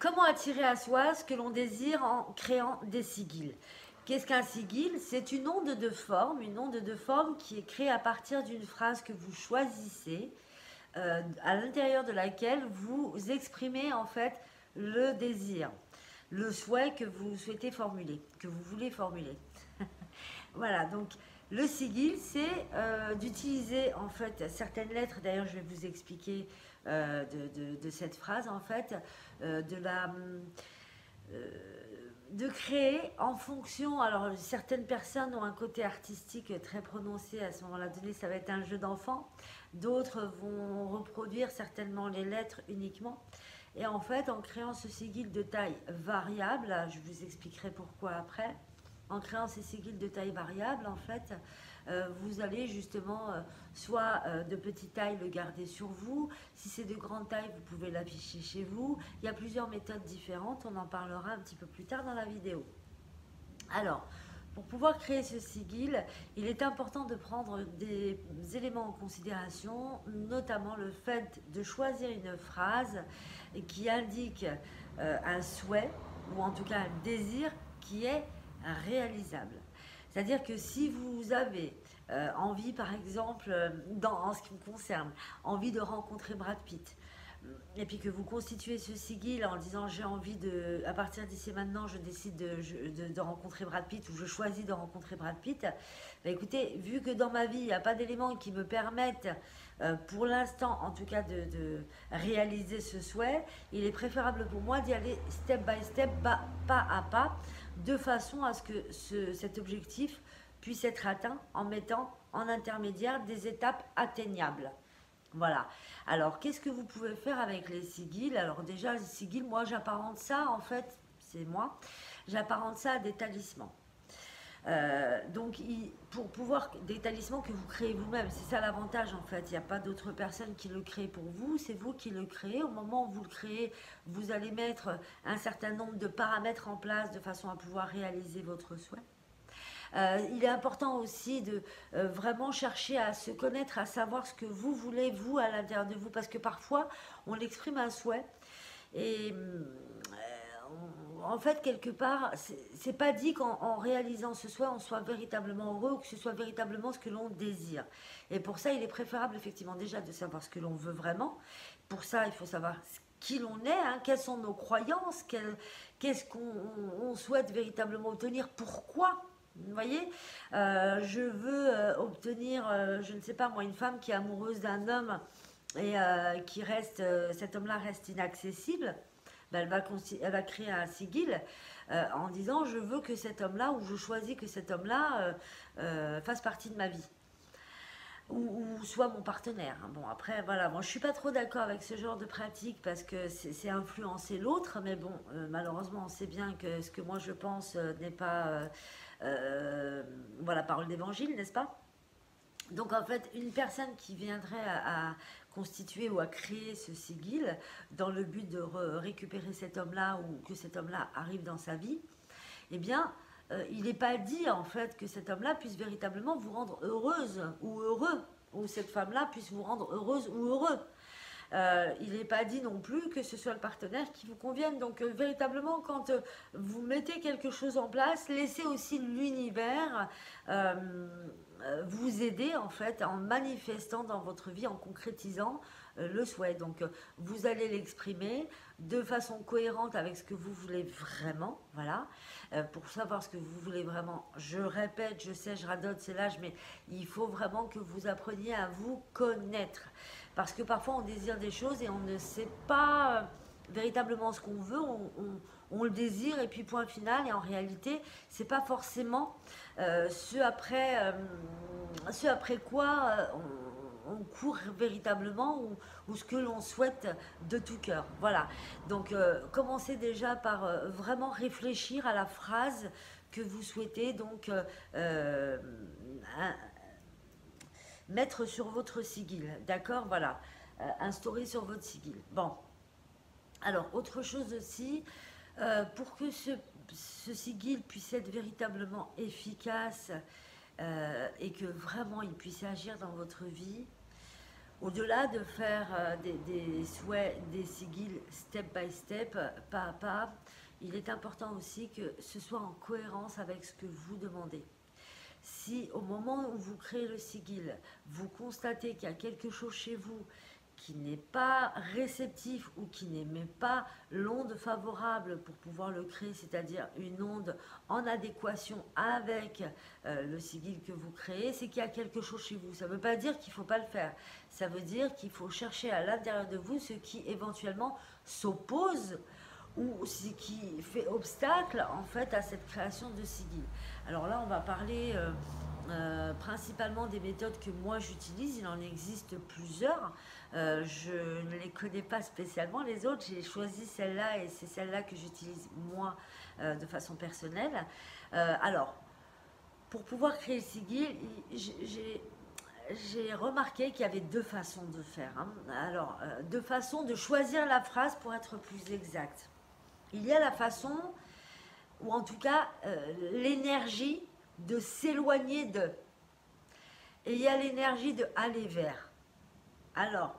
Comment attirer à soi ce que l'on désire en créant des sigils? Qu'est-ce qu'un sigil? C'est une onde de forme qui est créée à partir d'une phrase que vous choisissez, à l'intérieur de laquelle vous exprimez en fait le désir, le souhait que vous souhaitez formuler, que vous voulez formuler. Voilà, donc le sigil, c'est d'utiliser en fait certaines lettres. D'ailleurs, je vais vous expliquer de cette phrase en fait, de la de créer en fonction. Alors, certaines personnes ont un côté artistique très prononcé à ce moment-là donné, ça va être un jeu d'enfant. D'autres vont reproduire certainement les lettres uniquement. Et en fait, en créant ce sigil de taille variable, je vous expliquerai pourquoi après, en créant ces sigils de taille variable, en fait, vous allez justement, soit de petite taille, le garder sur vous. Si c'est de grande taille, vous pouvez l'afficher chez vous. Il y a plusieurs méthodes différentes, on en parlera un petit peu plus tard dans la vidéo. Alors, pour pouvoir créer ce sigil, il est important de prendre des éléments en considération, notamment le fait de choisir une phrase qui indique un souhait, ou en tout cas un désir qui est réalisable. C'est-à-dire que si vous avez envie, par exemple, en ce qui me concerne, envie de rencontrer Brad Pitt, et puis que vous constituez ce sigil en disant j'ai envie de, à partir d'ici maintenant, je décide de rencontrer Brad Pitt ou je choisis de rencontrer Brad Pitt, bah écoutez, vu que dans ma vie, il n'y a pas d'éléments qui me permettent, pour l'instant en tout cas, de réaliser ce souhait, il est préférable pour moi d'y aller step by step, pas à pas, de façon à ce que cet objectif puisse être atteint en mettant en intermédiaire des étapes atteignables. Voilà. Alors, qu'est-ce que vous pouvez faire avec les sigils? Alors déjà, les sigils, moi, j'apparente ça, en fait, c'est moi, j'apparente ça à des talismans. Donc, pour pouvoir, des talismans que vous créez vous-même, c'est ça l'avantage en fait. Il n'y a pas d'autres personnes qui le créent pour vous, c'est vous qui le créez. Au moment où vous le créez, vous allez mettre un certain nombre de paramètres en place de façon à pouvoir réaliser votre souhait. Il est important aussi de vraiment chercher à se connaître, à savoir ce que vous voulez, vous, à l'intérieur de vous, parce que parfois, on exprime un souhait et en fait, quelque part, c'est pas dit qu'en réalisant ce souhait, on soit véritablement heureux ou que ce soit véritablement ce que l'on désire. Et pour ça, il est préférable effectivement déjà de savoir ce que l'on veut vraiment. Pour ça, il faut savoir qui l'on est, hein, quelles sont nos croyances, qu'est-ce qu'on souhaite véritablement obtenir, pourquoi. Vous voyez, je veux obtenir, je ne sais pas moi, une femme qui est amoureuse d'un homme et qui reste, cet homme-là reste inaccessible. Ben, elle va créer un sigil en disant je veux que cet homme-là, ou je choisis que cet homme-là fasse partie de ma vie. Ou soit mon partenaire. Bon, après, voilà, moi je suis pas trop d'accord avec ce genre de pratique parce que c'est influencer l'autre, mais bon, malheureusement, on sait bien que ce que moi je pense n'est pas, voilà, parole d'évangile, n'est-ce pas? Donc en fait, une personne qui viendrait à constituer ou à créer ce sigil dans le but de récupérer cet homme-là ou que cet homme-là arrive dans sa vie, eh bien, il n'est pas dit en fait que cet homme-là puisse véritablement vous rendre heureuse ou heureux, ou cette femme-là puisse vous rendre heureuse ou heureux. Il n'est pas dit non plus que ce soit le partenaire qui vous convienne. Donc véritablement, quand vous mettez quelque chose en place, laissez aussi l'univers vous aider en fait en manifestant dans votre vie, en concrétisant le souhait. Donc vous allez l'exprimer de façon cohérente avec ce que vous voulez vraiment, voilà. Pour savoir ce que vous voulez vraiment, je répète, je sais, je radote, c'est l'âge, mais il faut vraiment que vous appreniez à vous connaître. Parce que parfois on désire des choses et on ne sait pas véritablement ce qu'on veut, on le désire et puis point final, et en réalité c'est pas forcément ce après quoi on court véritablement, ou ce que l'on souhaite de tout cœur. Voilà, donc commencez déjà par vraiment réfléchir à la phrase que vous souhaitez donc mettre sur votre sigil, d'accord, voilà, instaurer sur votre sigil. Bon, alors autre chose aussi, pour que ce sigil puisse être véritablement efficace et que vraiment il puisse agir dans votre vie, Au-delà de faire des souhaits, des sigils step by step, pas à pas, il est important aussi que ce soit en cohérence avec ce que vous demandez. Si au moment où vous créez le sigil, vous constatez qu'il y a quelque chose chez vous qui n'est pas réceptif ou qui n'émet pas l'onde favorable pour pouvoir le créer, c'est-à-dire une onde en adéquation avec le sigil que vous créez, c'est qu'il y a quelque chose chez vous. Ça ne veut pas dire qu'il ne faut pas le faire. Ça veut dire qu'il faut chercher à l'intérieur de vous ce qui éventuellement s'oppose ou ce qui fait obstacle en fait à cette création de sigil. Alors là, on va parler principalement des méthodes que moi j'utilise. Il en existe plusieurs. Je ne les connais pas spécialement les autres. J'ai choisi celle-là et c'est celle-là que j'utilise moi de façon personnelle. Alors, pour pouvoir créer le sigil, j'ai remarqué qu'il y avait deux façons de faire. Hein. Alors, deux façons de choisir la phrase pour être plus exact. Il y a la façon, ou en tout cas l'énergie de s'éloigner de. Et il y a l'énergie de aller vers. Alors,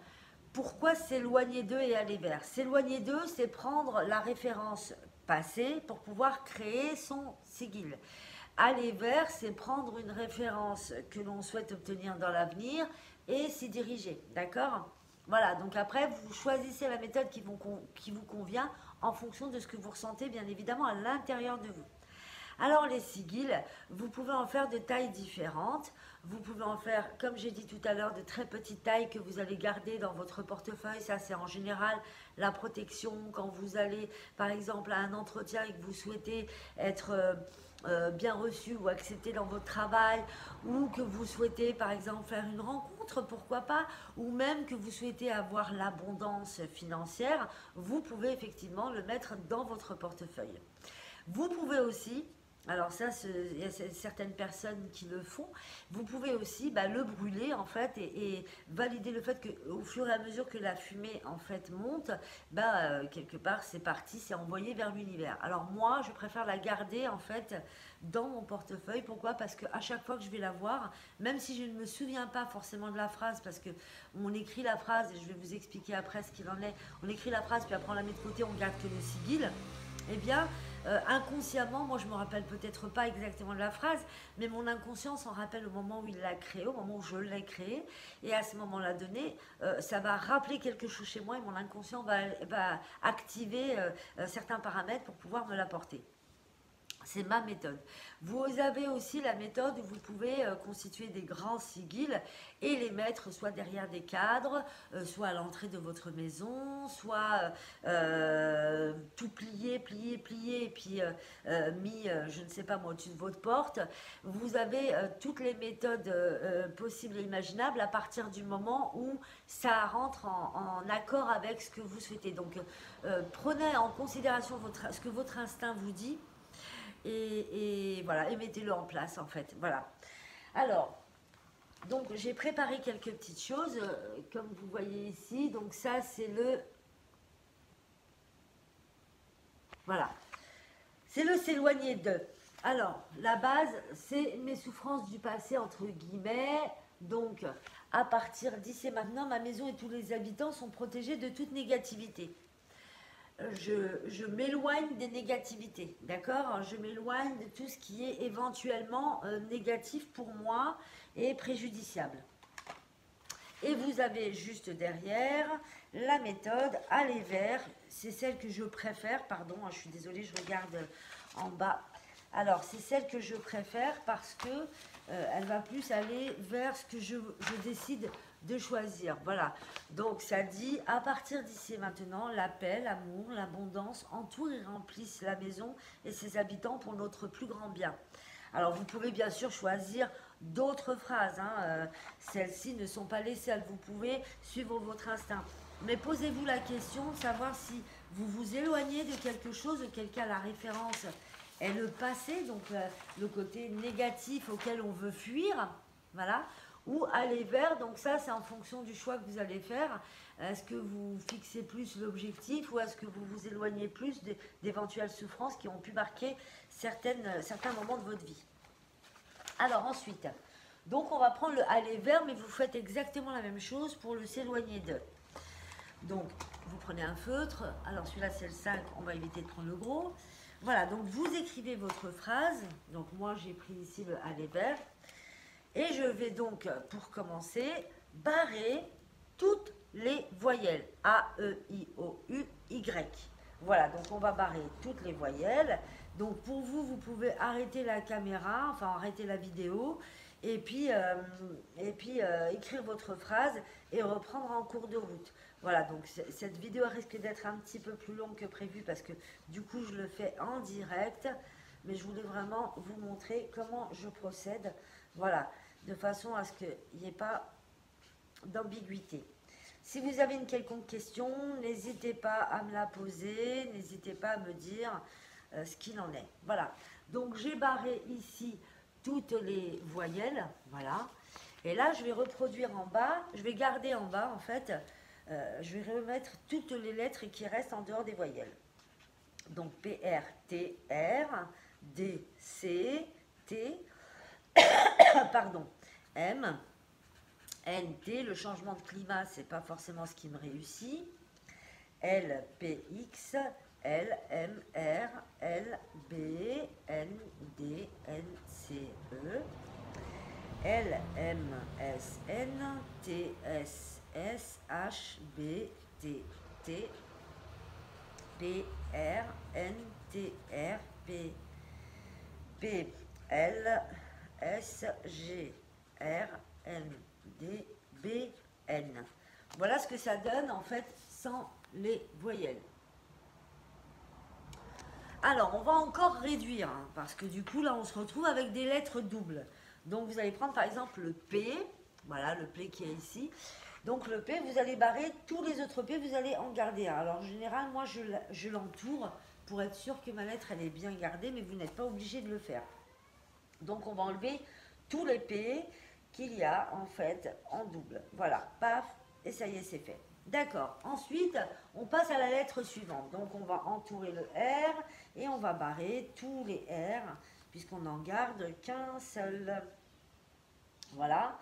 pourquoi s'éloigner d'eux et aller vers? S'éloigner d'eux, c'est prendre la référence passée pour pouvoir créer son sigil. Aller vers, c'est prendre une référence que l'on souhaite obtenir dans l'avenir et s'y diriger. D'accord? Voilà, donc après, vous choisissez la méthode qui vous convient en fonction de ce que vous ressentez, bien évidemment, à l'intérieur de vous. Alors les sigils, vous pouvez en faire de tailles différentes. Vous pouvez en faire, comme j'ai dit tout à l'heure, de très petites tailles que vous allez garder dans votre portefeuille. Ça, c'est en général la protection quand vous allez, par exemple, à un entretien et que vous souhaitez être bien reçu ou accepté dans votre travail, ou que vous souhaitez, par exemple, faire une rencontre, pourquoi pas, ou même que vous souhaitez avoir l'abondance financière, vous pouvez effectivement le mettre dans votre portefeuille. Vous pouvez aussi, alors ça, il y a certaines personnes qui le font, vous pouvez aussi le brûler en fait et valider le fait qu'au fur et à mesure que la fumée en fait monte, quelque part c'est parti, c'est envoyé vers l'univers. Alors moi, je préfère la garder en fait dans mon portefeuille. Pourquoi? Parce qu'à chaque fois que je vais la voir, même si je ne me souviens pas forcément de la phrase, parce que on écrit la phrase, et je vais vous expliquer après ce qu'il en est, on écrit la phrase, puis après on la met de côté, on garde que le sigil, eh bien, inconsciemment, moi je me rappelle peut-être pas exactement de la phrase, mais mon inconscient s'en rappelle au moment où il l'a créé, au moment où je l'ai créé, et à ce moment-là donné, ça va rappeler quelque chose chez moi et mon inconscient va activer certains paramètres pour pouvoir me l'apporter. C'est ma méthode. Vous avez aussi la méthode où vous pouvez constituer des grands sigils et les mettre soit derrière des cadres, soit à l'entrée de votre maison, soit tout plié, et puis mis, je ne sais pas moi, au-dessus de votre porte. Vous avez toutes les méthodes possibles et imaginables à partir du moment où ça rentre en accord avec ce que vous souhaitez. Donc prenez en considération ce que votre instinct vous dit. Et voilà, et mettez-le en place en fait. Voilà. Alors, donc j'ai préparé quelques petites choses, comme vous voyez ici. Donc ça, c'est le... Voilà. C'est le s'éloigner de. Alors, la base, c'est mes souffrances du passé, entre guillemets. Donc, à partir d'ici et maintenant, ma maison et tous les habitants sont protégés de toute négativité. Je m'éloigne des négativités, d'accord? Je m'éloigne de tout ce qui est éventuellement négatif pour moi et préjudiciable. Et vous avez juste derrière la méthode aller vers, c'est celle que je préfère, pardon, je suis désolée, je regarde en bas. Alors, c'est celle que je préfère parce que elle va plus aller vers ce que je décide de choisir. Voilà, donc ça dit, à partir d'ici et maintenant, la paix, l'amour, l'abondance entourent et remplissent la maison et ses habitants pour notre plus grand bien. Alors vous pouvez bien sûr choisir d'autres phrases, hein, celles-ci ne sont pas les seules, vous pouvez suivre votre instinct. Mais posez-vous la question de savoir si vous vous éloignez de quelque chose, auquel cas la référence est le passé, donc le côté négatif auquel on veut fuir, voilà, ou aller vers, donc ça c'est en fonction du choix que vous allez faire. Est-ce que vous fixez plus l'objectif ou est-ce que vous vous éloignez plus d'éventuelles souffrances qui ont pu marquer certains moments de votre vie? Alors ensuite, Donc on va prendre le aller vers, mais vous faites exactement la même chose pour le s'éloigner de. Donc vous prenez un feutre, alors celui-là c'est le 5, on va éviter de prendre le gros. Voilà, donc vous écrivez votre phrase. Donc moi j'ai pris ici le aller vers. Et je vais donc, pour commencer, barrer toutes les voyelles. A, E, I, O, U, Y. Voilà, donc on va barrer toutes les voyelles. Donc pour vous, vous pouvez arrêter la caméra, enfin arrêter la vidéo, et puis écrire votre phrase et reprendre en cours de route. Voilà, donc cette vidéo risque d'être un petit peu plus longue que prévu parce que du coup je le fais en direct, mais je voulais vraiment vous montrer comment je procède. Voilà, de façon à ce qu'il n'y ait pas d'ambiguïté. Si vous avez une quelconque question, n'hésitez pas à me la poser, n'hésitez pas à me dire ce qu'il en est. Voilà, donc j'ai barré ici toutes les voyelles, voilà. Et là, je vais reproduire en bas, je vais garder en bas en fait, je vais remettre toutes les lettres qui restent en dehors des voyelles. Donc P, R, T, R, D, C, T, pardon, M, N, T, le changement de climat, c'est pas forcément ce qui me réussit. L, P, X, L, M, R, L, B, N, D, N, C, E. L, M, S, N, T, S, S, H, B, T, T, P, R, N, T, R, P, P, L, S, G, R, N, D, B, N. Voilà ce que ça donne en fait sans les voyelles. Alors, on va encore réduire, hein, parce que du coup, là, on se retrouve avec des lettres doubles. Donc, vous allez prendre par exemple le P, voilà, le P qui est ici. Donc, le P, vous allez barrer tous les autres P, vous allez en garder un. Alors, en général, moi, je l'entoure pour être sûr que ma lettre, elle est bien gardée, mais vous n'êtes pas obligé de le faire. Donc, on va enlever tous les P qu'il y a, en fait, en double. Voilà, paf, et ça y est, c'est fait. D'accord. Ensuite, on passe à la lettre suivante. Donc, on va entourer le R et on va barrer tous les R puisqu'on n'en garde qu'un seul. Voilà.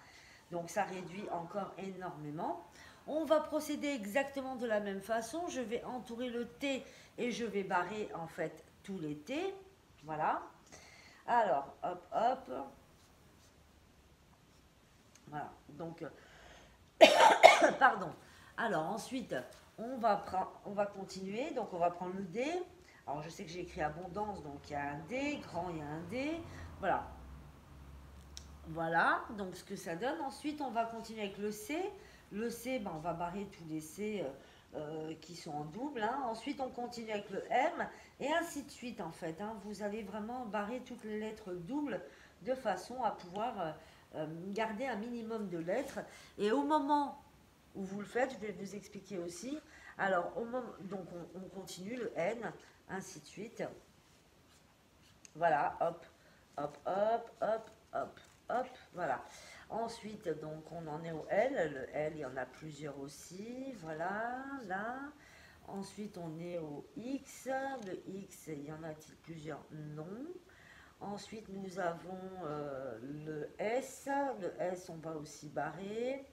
Donc, ça réduit encore énormément. On va procéder exactement de la même façon. Je vais entourer le T et je vais barrer en fait tous les T. Voilà. Alors, hop, hop. Voilà. Donc, pardon. Alors ensuite, on va continuer. Donc on va prendre le D. Alors je sais que j'ai écrit abondance, donc il y a un D. Grand, il y a un D. Voilà. Voilà, donc ce que ça donne. Ensuite, on va continuer avec le C. Le C, ben, on va barrer tous les C qui sont en double. Hein. Ensuite, on continue avec le M. Et ainsi de suite, en fait. Hein. Vous allez vraiment barrer toutes les lettres doubles de façon à pouvoir garder un minimum de lettres. Et au moment où vous le faites, je vais vous expliquer aussi. Alors, donc on continue le N, ainsi de suite. Voilà, hop, hop, hop, hop, hop, hop, voilà. Ensuite, donc on en est au L. Le L, il y en a plusieurs aussi. Voilà, là. Ensuite, on est au X. Le X, il y en a-t-il plusieurs? Non. Ensuite, nous avons le S. Le S, on va aussi barrer.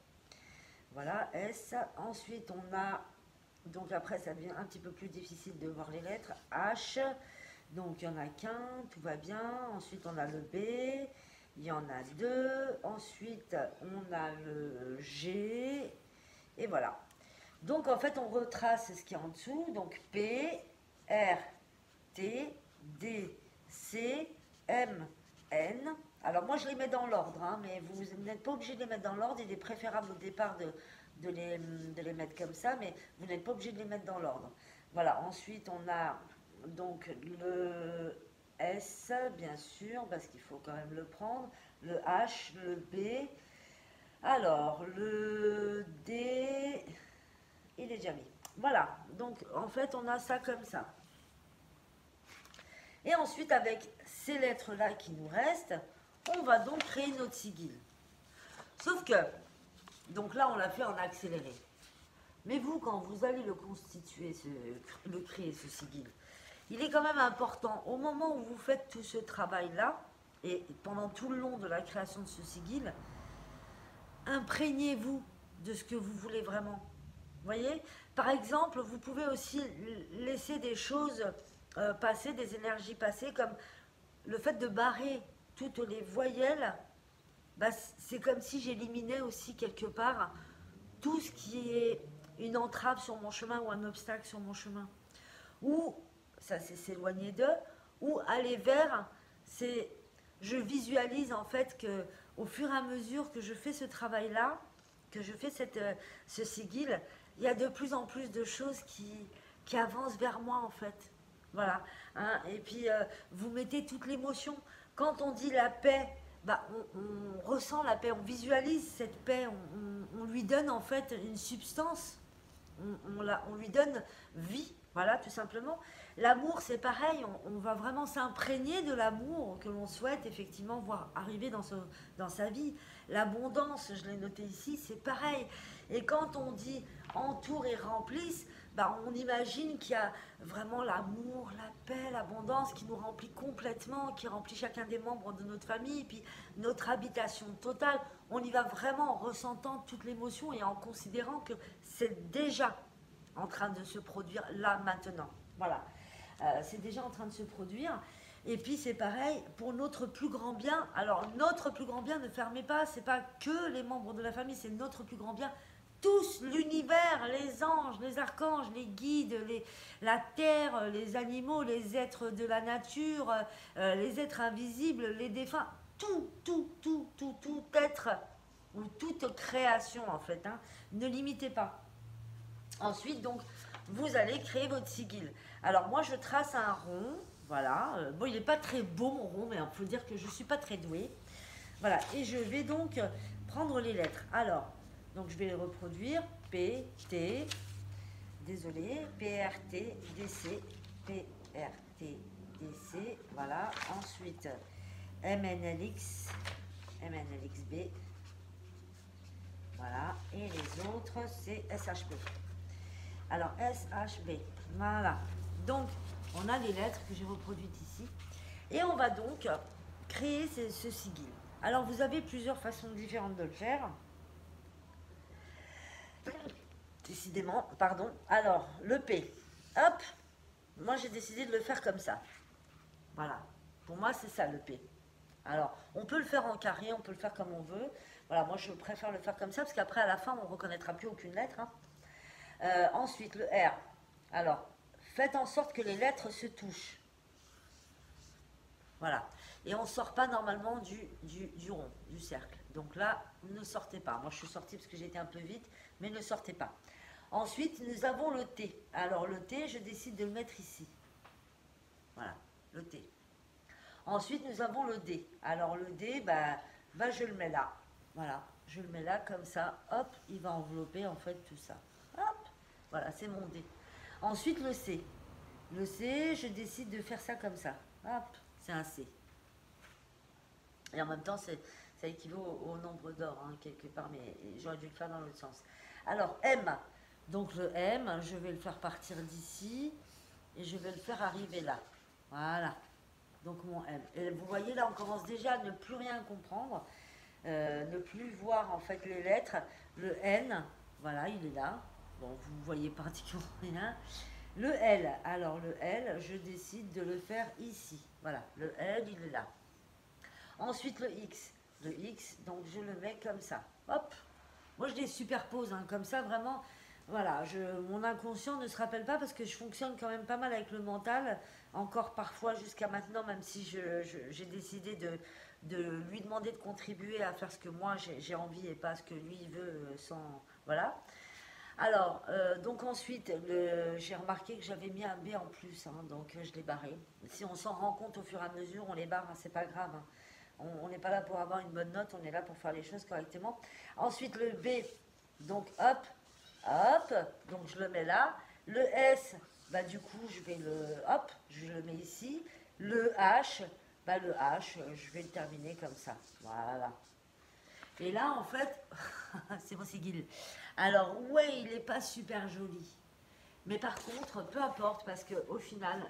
Voilà, S. Ensuite, on a, donc après, ça devient un petit peu plus difficile de voir les lettres. H. Donc, il n'y en a qu'un, tout va bien. Ensuite, on a le B. Il y en a deux. Ensuite, on a le G. Et voilà. Donc, en fait, on retrace ce qui est en dessous. Donc, P, R, T, D, C, M, N. Alors moi je les mets dans l'ordre, hein, mais vous n'êtes pas obligé de les mettre dans l'ordre. Il est préférable au départ de les mettre comme ça, mais vous n'êtes pas obligé de les mettre dans l'ordre. Voilà, ensuite on a donc le S, bien sûr, parce qu'il faut quand même le prendre. Le H, le B. Alors, le D, il est déjà mis. Voilà, donc en fait on a ça comme ça. Et ensuite, avec ces lettres-là qui nous restent, on va donc créer notre sigil. Sauf que, donc là, on l'a fait en accéléré. Mais vous, quand vous allez le constituer, créer, ce sigil, il est quand même important, au moment où vous faites tout ce travail-là, Et pendant tout le long de la création de ce sigil, imprégnez-vous de ce que vous voulez vraiment. Vous voyez? Par exemple, vous pouvez aussi laisser des choses passer, des énergies passer, comme le fait de barrer toutes les voyelles, bah, c'est comme si j'éliminais aussi quelque part tout ce qui est une entrave sur mon chemin ou un obstacle sur mon chemin. Ou, ça c'est s'éloigner d'eux, ou aller vers, c'est, je visualise en fait que au fur et à mesure que je fais ce travail-là, que je fais ce sigil, il y a de plus en plus de choses qui avancent vers moi en fait. Voilà. Hein. Et puis, vous mettez toute l'émotion. Quand on dit la paix, bah, on ressent la paix, on visualise cette paix, on lui donne en fait une substance, on lui donne vie, voilà, tout simplement. L'amour, c'est pareil, on va vraiment s'imprégner de l'amour que l'on souhaite effectivement voir arriver dans sa vie. L'abondance, je l'ai noté ici, c'est pareil. Et quand on dit entoure et remplisse, bah, on imagine qu'il y a vraiment l'amour, la paix, l'abondance qui nous remplit complètement, qui remplit chacun des membres de notre famille, puis notre habitation totale. On y va vraiment en ressentant toute l'émotion et en considérant que c'est déjà en train de se produire là maintenant. Voilà, c'est déjà en train de se produire. Et puis c'est pareil pour notre plus grand bien. Alors notre plus grand bien, ne fermez pas, c'est pas que les membres de la famille, c'est notre plus grand bien. Tous, l'univers, les anges, les archanges, les guides, la terre, les animaux, les êtres de la nature, les êtres invisibles, les défunts, tout être ou toute création en fait. Hein. Ne limitez pas. Ensuite, donc, vous allez créer votre sigil. Alors moi, je trace un rond, voilà. Bon, il n'est pas très beau mon rond, mais il faut dire que je ne suis pas très douée. Voilà, et je vais donc prendre les lettres. Alors, donc je vais les reproduire. P, T, désolé, P, R, T, D, C, P, R, T, D, C, voilà. Ensuite, M, N, L, X, M, N, L, X, B, voilà. Et les autres, c'est S, H, B. Alors, S, H, B, voilà. Donc, on a les lettres que j'ai reproduites ici. Et on va donc créer ce sigil. Alors, vous avez plusieurs façons différentes de le faire. Décidément, pardon. Alors, le P. Hop. Moi, j'ai décidé de le faire comme ça. Voilà. Pour moi, c'est ça, le P. Alors, on peut le faire en carré, on peut le faire comme on veut. Voilà, moi, je préfère le faire comme ça, parce qu'après, à la fin, on ne reconnaîtra plus aucune lettre. Hein. Ensuite, le R. Alors, faites en sorte que les lettres se touchent. Voilà. Et on ne sort pas normalement du rond, du cercle. Donc là, ne sortez pas. Moi, je suis sortie parce que j'étais un peu vite, mais ne sortez pas. Ensuite, nous avons le T. Alors, le T, je décide de le mettre ici. Voilà, le T. Ensuite, nous avons le D. Alors, le D, bah, je le mets là. Voilà, je le mets là, comme ça. Hop, il va envelopper, en fait, tout ça. Hop, voilà, c'est mon D. Ensuite, le C. Le C, je décide de faire ça comme ça. Hop, c'est un C. Et en même temps, ça équivaut au nombre d'or, hein, quelque part, mais j'aurais dû le faire dans l'autre sens. Alors, M. Donc, le M, je vais le faire partir d'ici et je vais le faire arriver là. Voilà. Donc, mon M. Et vous voyez, là, on commence déjà à ne plus rien comprendre, ne plus voir, en fait, les lettres. Le N, voilà, il est là. Bon, vous voyez pratiquement rien. Le L, alors le L, je décide de le faire ici. Voilà, le L, il est là. Ensuite, le X. Le X, donc je le mets comme ça. Hop. Moi, je les superpose, hein, comme ça, vraiment. Voilà, mon inconscient ne se rappelle pas parce que je fonctionne quand même pas mal avec le mental, encore parfois jusqu'à maintenant, même si j'ai décidé de lui demander de contribuer à faire ce que moi j'ai envie et pas ce que lui veut sans... Voilà. Alors, donc ensuite, j'ai remarqué que j'avais mis un B en plus, hein, donc je l'ai barré. Si on s'en rend compte au fur et à mesure, on les barre, hein, c'est pas grave. Hein. On n'est pas là pour avoir une bonne note, on est là pour faire les choses correctement. Ensuite, le B, donc hop, hop, donc je le mets là. Le S, bah du coup, je vais hop, je le mets ici. Le H, bah le H, je vais le terminer comme ça, voilà. Et là, en fait, c'est mon sigil. Alors, ouais, il n'est pas super joli. Mais par contre, peu importe, parce qu'au final,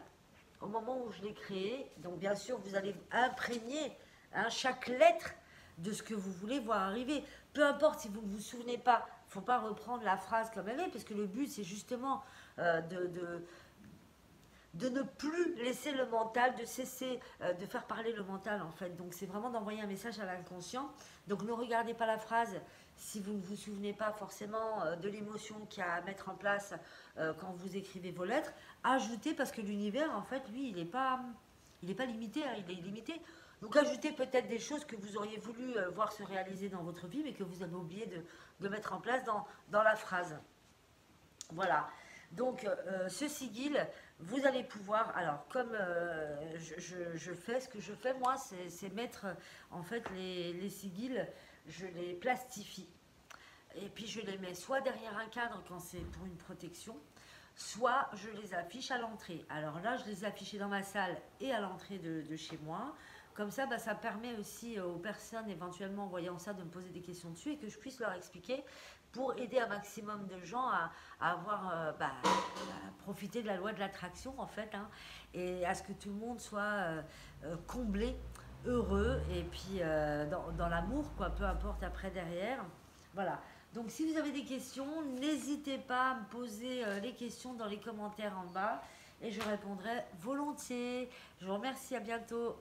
au moment où je l'ai créé, donc bien sûr, vous allez imprégner hein, chaque lettre de ce que vous voulez voir arriver. Peu importe si vous ne vous souvenez pas, il ne faut pas reprendre la phrase comme elle est, parce que le but, c'est justement de ne plus laisser le mental, de cesser de faire parler le mental en fait. Donc c'est vraiment d'envoyer un message à l'inconscient. Donc ne regardez pas la phrase si vous ne vous souvenez pas forcément de l'émotion qu'il y a à mettre en place quand vous écrivez vos lettres. Ajoutez, parce que l'univers en fait lui il n'est pas limité, hein, il est illimité. Donc ajoutez peut-être des choses que vous auriez voulu voir se réaliser dans votre vie mais que vous avez oublié de mettre en place dans la phrase. Voilà. Donc, ce sigil, vous allez pouvoir, alors comme je fais, ce que je fais moi, c'est mettre en fait les sigils, je les plastifie. Et puis je les mets soit derrière un cadre quand c'est pour une protection, soit je les affiche à l'entrée. Alors là, je les ai affichés dans ma salle et à l'entrée de chez moi. Comme ça, bah, ça permet aussi aux personnes éventuellement en voyant ça de me poser des questions dessus et que je puisse leur expliquer pour aider un maximum de gens à avoir à profiter de la loi de l'attraction en fait, hein, et à ce que tout le monde soit comblé, heureux et puis dans l'amour quoi, peu importe après derrière. Voilà. Donc si vous avez des questions, n'hésitez pas à me poser les questions dans les commentaires en bas et je répondrai volontiers. Je vous remercie, à bientôt.